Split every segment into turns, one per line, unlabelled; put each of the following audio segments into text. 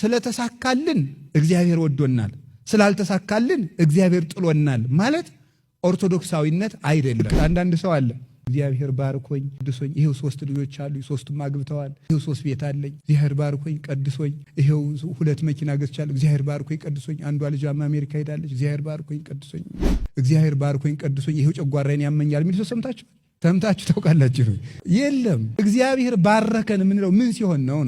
ስለተሳካልን እግዚአብሔር ወዶናል፣ ስላልተሳካልን እግዚአብሔር ጥሎናል ማለት ኦርቶዶክሳዊነት አይደለም። አንዳንድ ሰው አለ እግዚአብሔር ባርኮኝ ቀድሶኝ ይሄው 3 ልጆች አሉ፣ 3ቱም አግብተዋል፣ ይሄው 3 ቤት አለኝ፣ እግዚአብሔር ባርኮኝ ቀድሶኝ ይሄው 2 መኪና ገዝቻለሁ፣ እግዚአብሔር ባርኮኝ ቀድሶኝ አንዷ ልጅ አሜሪካ ሄዳለች፣ እግዚአብሔር ባርኮኝ ቀድሶኝ፣ እግዚአብሔር ባርኮኝ ቀድሶኝ ይሄው ጨጓራዬን ያመኛል የሚል ሰው ሰምታችሁ ታውቃላችሁ? የለም። እግዚአብሔር ባረከን የምንለው ምን ሲሆን ነው?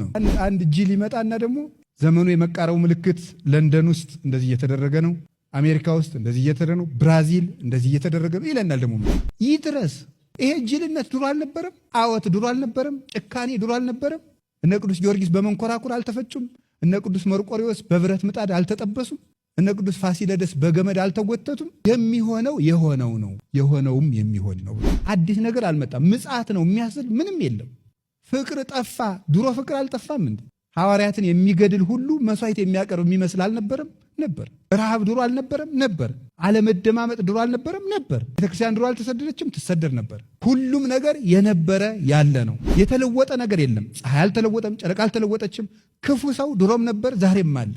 አንድ ጅል ይመጣና ደግሞ ዘመኑ የመቃረቡ ምልክት ለንደን ውስጥ እንደዚህ እየተደረገ ነው፣ አሜሪካ ውስጥ እንደዚህ እየተደረገ ነው፣ ብራዚል እንደዚህ እየተደረገ ነው ይለናል። ደግሞ ይድረስ። ይሄ ጅልነት ድሮ አልነበረም? አወት ድሮ አልነበረም? ጭካኔ ድሮ አልነበረም? እነ ቅዱስ ጊዮርጊስ በመንኮራኩር አልተፈጩም? እነ ቅዱስ መርቆሬዎስ በብረት ምጣድ አልተጠበሱም? እነ ቅዱስ ፋሲለደስ በገመድ አልተጎተቱም? የሚሆነው የሆነው ነው፣ የሆነውም የሚሆን ነው። አዲስ ነገር አልመጣም። ምጽአት ነው የሚያስል ምንም የለም። ፍቅር ጠፋ። ድሮ ፍቅር አልጠፋም እንዴ? ሐዋርያትን የሚገድል ሁሉ መስዋዕት የሚያቀርብ የሚመስል አልነበረም? ነበር። ረሃብ ድሮ አልነበረም? ነበር። አለመደማመጥ ድሮ አልነበረም? ነበር። ቤተክርስቲያን ድሮ አልተሰደደችም? ትሰደድ ነበር። ሁሉም ነገር የነበረ ያለ ነው። የተለወጠ ነገር የለም። ፀሐይ አልተለወጠም፣ ጨረቃ አልተለወጠችም። ክፉ ሰው ድሮም ነበር፣ ዛሬም አለ።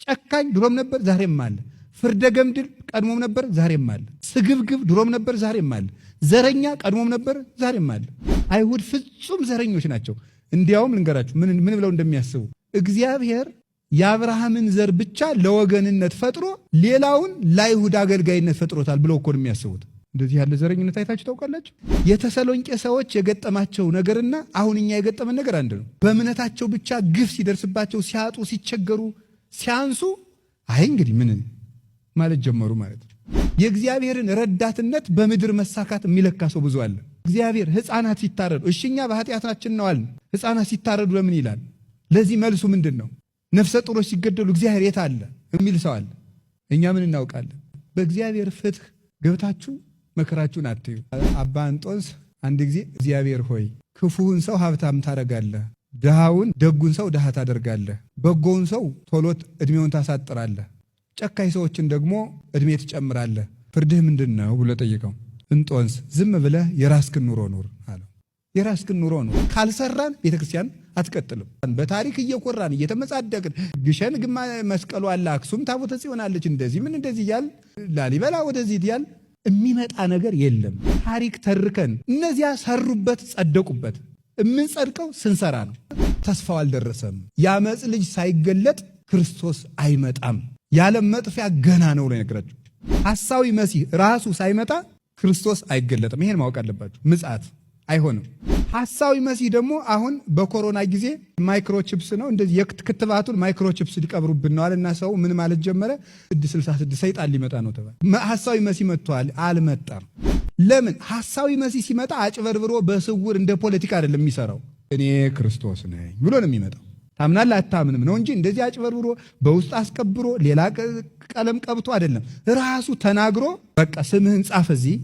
ጨካኝ ድሮም ነበር፣ ዛሬም አለ። ፍርደ ገምድል ቀድሞም ነበር፣ ዛሬም አለ። ስግብግብ ድሮም ነበር፣ ዛሬም አለ። ዘረኛ ቀድሞም ነበር፣ ዛሬም አለ። አይሁድ ፍጹም ዘረኞች ናቸው። እንዲያውም ልንገራችሁ ምን ብለው እንደሚያስቡ እግዚአብሔር የአብርሃምን ዘር ብቻ ለወገንነት ፈጥሮ ሌላውን ለአይሁድ አገልጋይነት ፈጥሮታል ብለው እኮ ነው የሚያስቡት። እንደዚህ ያለ ዘረኝነት አይታችሁ ታውቃላችሁ? የተሰሎንቄ ሰዎች የገጠማቸው ነገርና አሁን እኛ የገጠመን ነገር አንድ ነው። በእምነታቸው ብቻ ግፍ ሲደርስባቸው፣ ሲያጡ፣ ሲቸገሩ፣ ሲያንሱ አይ እንግዲህ ምን ማለት ጀመሩ ማለት ነው። የእግዚአብሔርን ረዳትነት በምድር መሳካት የሚለካ ሰው ብዙ አለ። እግዚአብሔር ሕፃናት ሲታረዱ እሺኛ በኃጢአታችን ነው አልን። ሕፃናት ሲታረዱ ለምን ይላል? ለዚህ መልሱ ምንድን ነው? ነፍሰ ጡሮች ሲገደሉ እግዚአብሔር የት አለ የሚል ሰው አለ። እኛ ምን እናውቃለን? በእግዚአብሔር ፍትህ ገብታችሁ መከራችሁን አትዩ። አባ እንጦንስ አንድ ጊዜ እግዚአብሔር ሆይ ክፉውን ሰው ሀብታም ታደርጋለህ፣ ድሃውን ደጉን ሰው ድሃ ታደርጋለህ፣ በጎውን ሰው ቶሎት እድሜውን ታሳጥራለህ፣ ጨካኝ ሰዎችን ደግሞ እድሜ ትጨምራለህ፣ ፍርድህ ምንድን ነው ብሎ ጠይቀው። እንጦንስ ዝም ብለህ የራስክን ኑሮ ኑር አለው። የራስክን ኑሮ ኑር። ካልሰራን ቤተክርስቲያን አትቀጥልም። በታሪክ እየኮራን እየተመጻደቅን ግሸን ግማ መስቀሉ አለ፣ አክሱም ታቦተ ጽዮን አለች፣ እንደዚህ ምን እንደዚህ እያል ላሊበላ ወደዚህ እያል የሚመጣ ነገር የለም። ታሪክ ተርከን እነዚያ ሰሩበት፣ ጸደቁበት። የምንጸድቀው ስንሰራ ነው። ተስፋው አልደረሰም። የአመፅ ልጅ ሳይገለጥ ክርስቶስ አይመጣም። የዓለም መጥፊያ ገና ነው ላይ ነገራችሁ። ሐሳዊ መሲህ ራሱ ሳይመጣ ክርስቶስ አይገለጥም። ይሄን ማወቅ አለባችሁ። ምጽአት አይሆንም። ሐሳዊ መሲህ ደግሞ አሁን በኮሮና ጊዜ ማይክሮቺፕስ ነው እንደዚህ የክትባቱን ማይክሮቺፕስ ሊቀብሩብን ነው አለና ሰው ምን ማለት ጀመረ? 666 ሰይጣን ሊመጣ ነው ተባለ። ሐሳዊ መሲህ መጥቷል። አልመጣም። ለምን? ሐሳዊ መሲህ ሲመጣ አጭበርብሮ በስውር እንደ ፖለቲካ አይደለም የሚሰራው። እኔ ክርስቶስ ነኝ ብሎ ነው የሚመጣው። ታምናለህ አታምንም ነው እንጂ እንደዚህ አጭበርብሮ በውስጥ አስቀብሮ ሌላ ቀለም ቀብቶ አይደለም። ራሱ ተናግሮ በቃ ስምህን ጻፍ እዚህ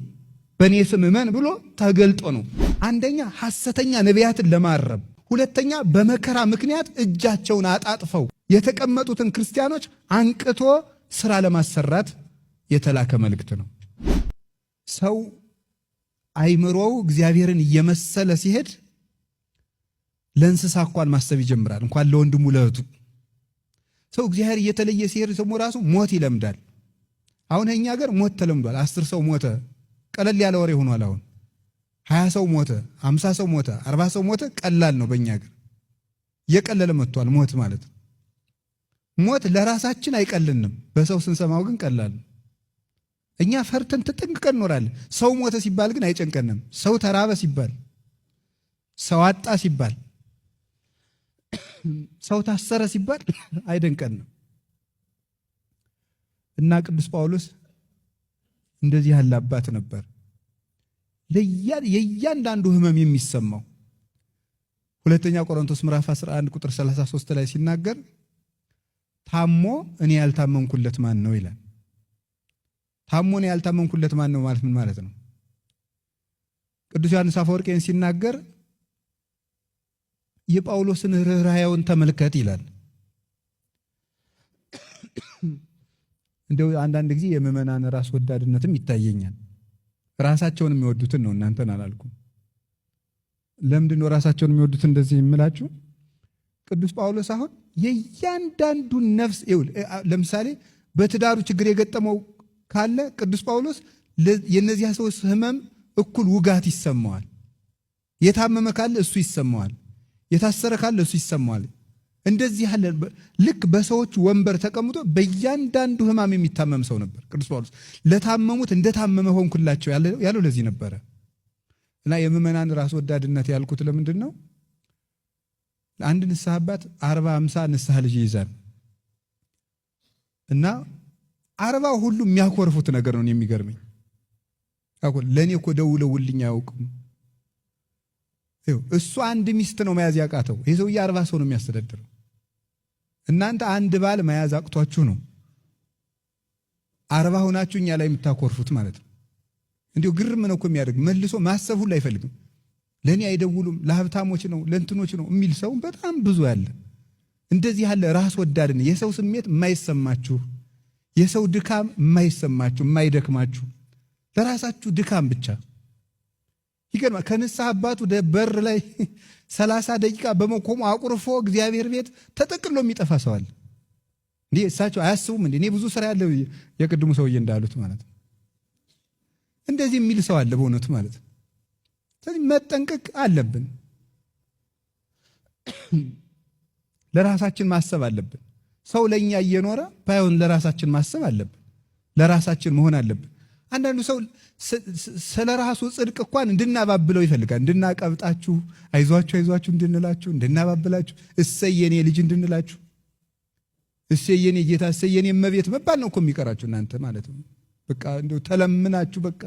በእኔ ስም እመን ብሎ ተገልጦ ነው። አንደኛ ሐሰተኛ ነቢያትን ለማረም፣ ሁለተኛ በመከራ ምክንያት እጃቸውን አጣጥፈው የተቀመጡትን ክርስቲያኖች አንቅቶ ስራ ለማሰራት የተላከ መልእክት ነው። ሰው አይምሮው እግዚአብሔርን እየመሰለ ሲሄድ ለእንስሳ እንኳን ማሰብ ይጀምራል፣ እንኳን ለወንድሙ ለእህቱ። ሰው እግዚአብሔር እየተለየ ሲሄድ ሰው ራሱ ሞት ይለምዳል። አሁን እኛ ሀገር ሞት ተለምዷል። 10 ሰው ሞተ ቀለል ያለ ወሬ ሆኗል። አሁን 20 ሰው ሞተ፣ 50 ሰው ሞተ፣ 40 ሰው ሞተ ቀላል ነው። በእኛ ሀገር እየቀለለ መጥቷል ሞት ማለት ነው። ሞት ለራሳችን አይቀልንም፣ በሰው ስንሰማው ግን ቀላል ነው። እኛ ፈርተን ተጠንቅቀን እንኖራለን። ሰው ሞተ ሲባል ግን አይጨንቀንም። ሰው ተራበ ሲባል፣ ሰው አጣ ሲባል፣ ሰው ታሰረ ሲባል አይደንቀንም። እና ቅዱስ ጳውሎስ እንደዚህ ያለ አባት ነበር። የእያንዳንዱ ህመም የሚሰማው ሁለተኛ ቆሮንቶስ ምዕራፍ 11 ቁጥር 33 ላይ ሲናገር ታሞ እኔ ያልታመንኩለት ማን ነው ይላል። ታሞ እኔ ያልታመንኩለት ማን ነው ማለት ምን ማለት ነው? ቅዱስ ዮሐንስ አፈወርቄን ሲናገር የጳውሎስን ርኅራኄውን ተመልከት ይላል። እንደው አንዳንድ ጊዜ የምዕመናን ራስ ወዳድነትም ይታየኛል። ራሳቸውን የሚወዱትን ነው፣ እናንተን አላልኩም። ለምንድን ነው ራሳቸውን የሚወዱት እንደዚህ የምላችሁ? ቅዱስ ጳውሎስ አሁን የእያንዳንዱን ነፍስ ለምሳሌ በትዳሩ ችግር የገጠመው ካለ ቅዱስ ጳውሎስ የነዚያ ሰዎች ህመም እኩል ውጋት ይሰማዋል። የታመመ ካለ እሱ ይሰማዋል። የታሰረ ካለ እሱ ይሰማዋል። እንደዚህ ያለ ልክ በሰዎች ወንበር ተቀምጦ በእያንዳንዱ ህማም የሚታመም ሰው ነበር ቅዱስ ጳውሎስ። ለታመሙት እንደታመመ ሆንኩላቸው ያለው ለዚህ ነበረ። እና የምእመናን ራስ ወዳድነት ያልኩት ለምንድን ነው? አንድ ንስሐ አባት 40-50 ንስሐ ልጅ ይይዛል እና 40 ሁሉ የሚያኮርፉት ነገር ነው የሚገርመኝ። ለእኔ እኮ ደውለውልኝ አያውቅም። እሱ አንድ ሚስት ነው መያዝ ያቃተው። ይህ ሰውዬ 40 ሰው ነው የሚያስተዳድረው። እናንተ አንድ ባል መያዝ አቅቷችሁ ነው 40 ሆናችሁ እኛ ላይ የምታኮርፉት ማለት ነው። እንዲሁ ግርም ነው እኮ የሚያደርግ። መልሶ ማሰብ ሁሉ አይፈልግም። ለእኔ አይደውሉም፣ ለሀብታሞች ነው ለእንትኖች ነው የሚል ሰው በጣም ብዙ ያለ። እንደዚህ ያለ ራስ ወዳድን የሰው ስሜት የማይሰማችሁ፣ የሰው ድካም የማይሰማችሁ፣ የማይደክማችሁ ለራሳችሁ ድካም ብቻ ይገርማል። ከንስሐ አባቱ በር ላይ 30 ደቂቃ በመቆሙ አቁርፎ እግዚአብሔር ቤት ተጠቅሎ የሚጠፋ ሰው አለ። እንዲህ እሳቸው አያስቡም እንዴ? እኔ ብዙ ስራ ያለው የቅድሙ ሰውዬ እንዳሉት ማለት ነው። እንደዚህ የሚል ሰው አለ በእውነቱ ማለት ነው። ስለዚህ መጠንቀቅ አለብን። ለራሳችን ማሰብ አለብን። ሰው ለኛ እየኖረ ባይሆን ለራሳችን ማሰብ አለብን። ለራሳችን መሆን አለብን። አንዳንዱ ሰው ስለ ራሱ ጽድቅ እንኳን እንድናባብለው ይፈልጋል። እንድናቀብጣችሁ፣ አይዟችሁ እንድንላችሁ፣ እንድናባብላችሁ፣ እሰይ የኔ ልጅ እንድንላችሁ፣ እሰይ የኔ ጌታ፣ እሰይ የኔ እመቤት መባል ነው እኮ የሚቀራችሁ እናንተ ማለት ነው። በቃ እንደው ተለምናችሁ በቃ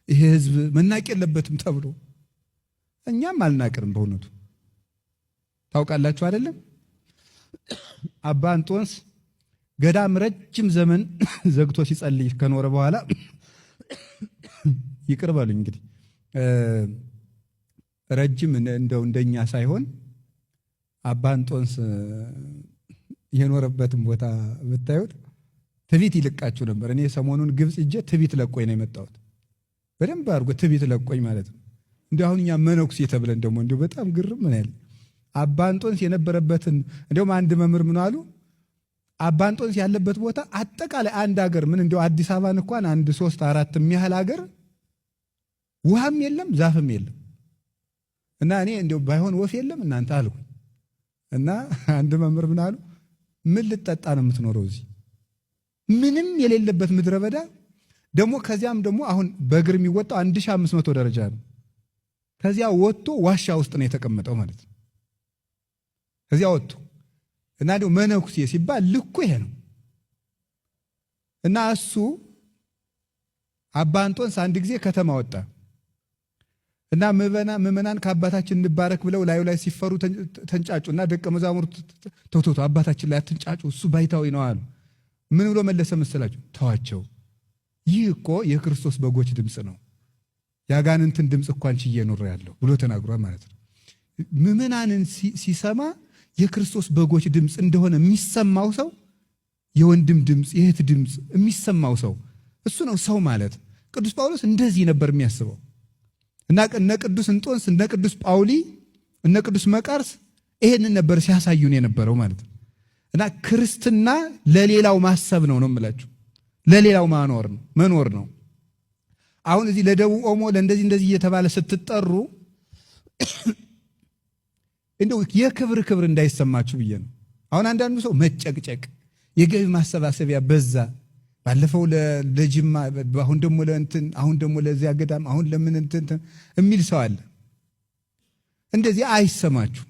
ይሄ ህዝብ መናቅ የለበትም ተብሎ እኛም አልናቅርም። በእውነቱ ታውቃላችሁ አይደለም? አባ እንጦንስ ገዳም ረጅም ዘመን ዘግቶ ሲጸልይ ከኖረ በኋላ ይቅር በሉኝ እንግዲህ ረጅም እንደኛ ሳይሆን አባ እንጦንስ የኖረበትን ቦታ ብታዩት ትቢት ይልቃችሁ ነበር። እኔ ሰሞኑን ግብጽ እጄ ትቢት ለቆኝ ነው የመጣሁት። በደንብ አድርጎ ትቢት ለቆኝ ማለት ነው። እንዲሁ አሁን እኛ መነኩሴ ተብለን ደግሞ እንዲሁ በጣም ግርም ምን ያለ አባ እንጦንስ የነበረበትን እንዲሁም አንድ መምህር ምን አሉ፣ አባ እንጦንስ ያለበት ቦታ አጠቃላይ አንድ ሀገር ምን እንዲሁ አዲስ አበባን እንኳን 1 3 4 የሚያህል ሀገር ውሃም የለም ዛፍም የለም። እና እኔ እንዲሁ ባይሆን ወፍ የለም እናንተ አልኩ። እና አንድ መምህር ምን አሉ፣ ምን ልጠጣ ነው የምትኖረው እዚህ ምንም የሌለበት ምድረ በዳ? ደግሞ ከዚያም ደግሞ አሁን በእግር የሚወጣው 1500 ደረጃ ነው። ከዚያ ወጥቶ ዋሻ ውስጥ ነው የተቀመጠው ማለት ነው። ከዚያ ወጥቶ እና ደግሞ መነኩሴ ሲባል ልኩ ይሄ ነው። እና እሱ አባ እንጦንስ አንድ ጊዜ ከተማ ወጣ እና ምእመናን ከአባታችን እንባረክ ብለው ላዩ ላይ ሲፈሩ ተንጫጩ። እና ደቀ መዛሙርቱ ተውቶ አባታችን ላይ አትንጫጩ እሱ ባይታዊ ነው አሉ። ምን ብሎ መለሰ መሰላችሁ? ተዋቸው፣ ይህ እኮ የክርስቶስ በጎች ድምፅ ነው፣ ያጋንንትን ድምፅ እንኳን ችዬ ኖር ያለው ብሎ ተናግሯል ማለት ነው። ምእመናንን ሲሰማ የክርስቶስ በጎች ድምፅ እንደሆነ የሚሰማው ሰው፣ የወንድም ድምፅ፣ የእህት ድምፅ የሚሰማው ሰው እሱ ነው ሰው ማለት። ቅዱስ ጳውሎስ እንደዚህ ነበር የሚያስበው። እና እነ ቅዱስ እንጦንስ፣ እነ ቅዱስ ጳውሊ፣ እነ ቅዱስ መቃርስ ይሄንን ነበር ሲያሳዩን የነበረው ማለት ነው። እና ክርስትና ለሌላው ማሰብ ነው የምላችሁ፣ ለሌላው መኖር ነው። አሁን እዚህ ለደቡብ ኦሞ ለእንደዚህ እየተባለ ስትጠሩ እንደው የክብር እንዳይሰማችሁ ብዬ ነው። አሁን አንዳንዱ ሰው መጨቅጨቅ፣ የገቢ ማሰባሰቢያ በዛ፣ ባለፈው ለጅማ፣ አሁን ደግሞ ለእንትን፣ አሁን ደግሞ ለዚያ ገዳም፣ አሁን ለምን እንትን የሚል ሰው አለ። እንደዚህ አይሰማችሁ።